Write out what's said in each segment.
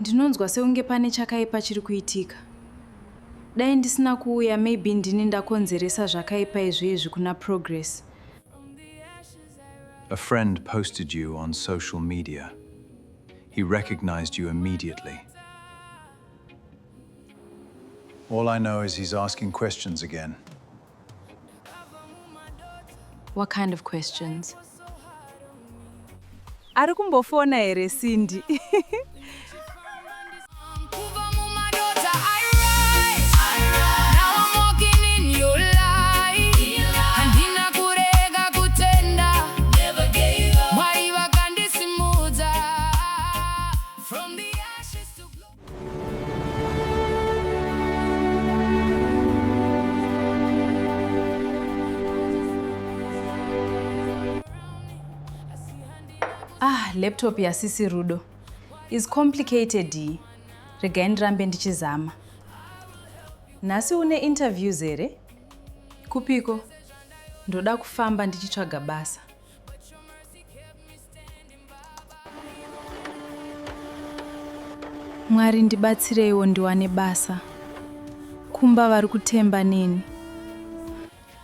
Ndinonzwa seunge pane chakaipa chiri kuitika. Dai ndisina kuuya, maybe ndini ndakonzeresa zvakaipa izvi kuna Progress. A friend posted you on social media. He recognized you immediately. All I know is he's asking questions again. What kind of questions? Ari kumbofona here Cindy. Kubva Mumadota, I rise. Now I'm walking in your light. Handina kurega kutenda. Never gave up. Mwari vakandisimudza. From the ashes to glory. Laptop ya Sisi Rudo is complicated. Regai ndirambe ndichizama. Nasi une interviews here? Kupiko? Ndoda kufamba ndichitsvaga basa. Mwari ndibatsireiwo ndiwane basa. Kumba vari kutemba neni.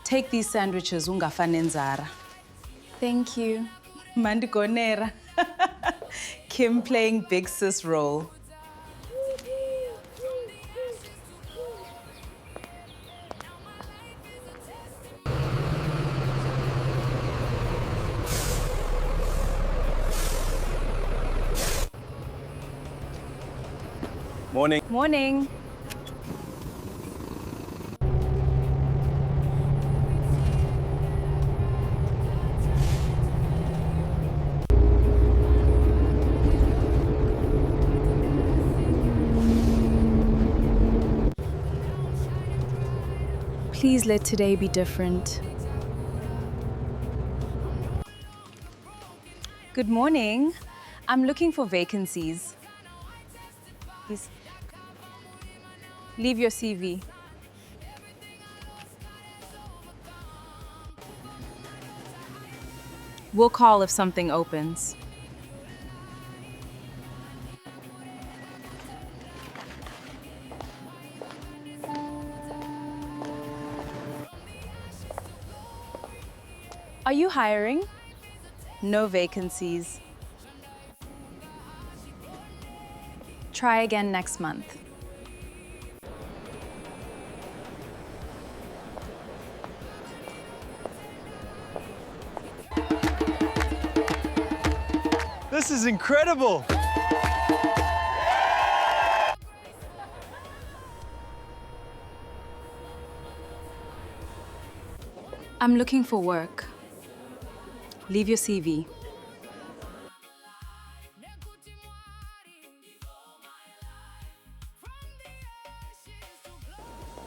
Take these sandwiches ungafa nenzara. Thank you. Mandigonera. Kim playing big sis role. Morning. Morning. Please let today be different. Good morning. I'm looking for vacancies. Please. Leave your CV. We'll call if something opens. Are you hiring? No vacancies. Try again next month. This is incredible. I'm looking for work. Leave your CV.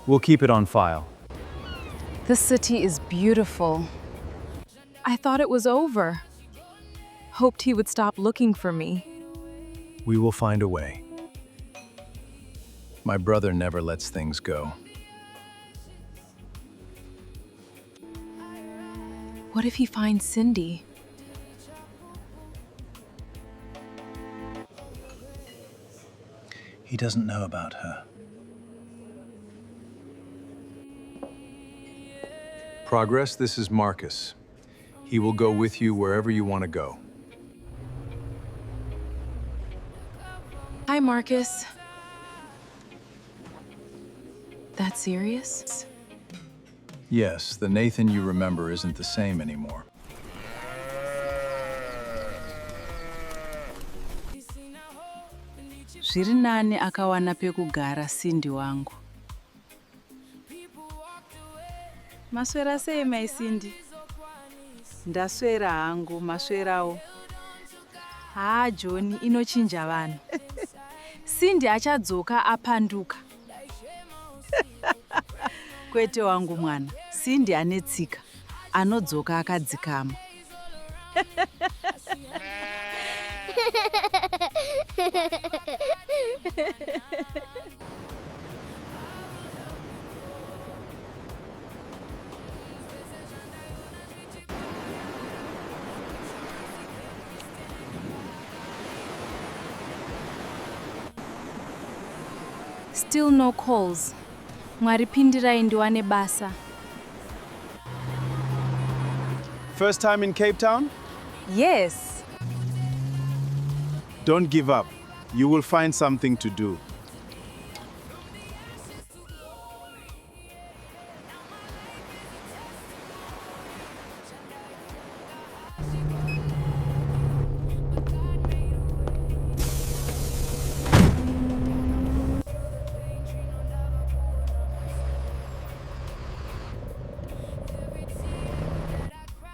We'll keep it on file. This city is beautiful. I thought it was over. Hoped he would stop looking for me. We will find a way. My brother never lets things go. What if he finds Cindy? He doesn't know about her. Progress, this is Marcus. He will go with you wherever you want to go. Hi, Marcus. That serious? Yes, the Nathan you remember isn't the same anymore. Zviri nani akawana pekugara Cindy wangu. Maswera sei mai Cindy? Ndaswera hangu, maswerawo. John, inochinja vanhu. Cindy achadzoka apanduka. Kwete wangu mwana, Cindy anetsika, anodzoka akadzikama. Still no calls. Mwaripindirai ndiwane basa. First time in Cape Town? Yes. Don't give up. You will find something to do.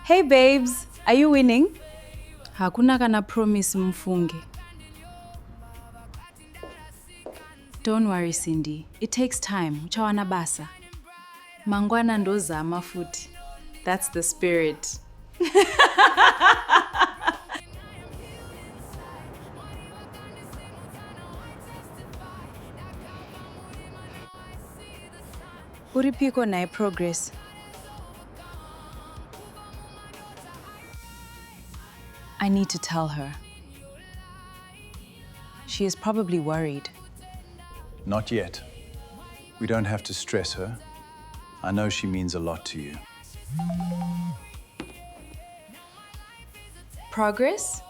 Hey babes, are you winning? Hakuna kana promise mfunge. Don't worry Cindy, it takes time. Uchawana basa. Mangwana ndozama futi. That's the spirit. Uripiko nae progress. I need to tell her. She is probably worried. Not yet. We don't have to stress her. I know she means a lot to you. Progress?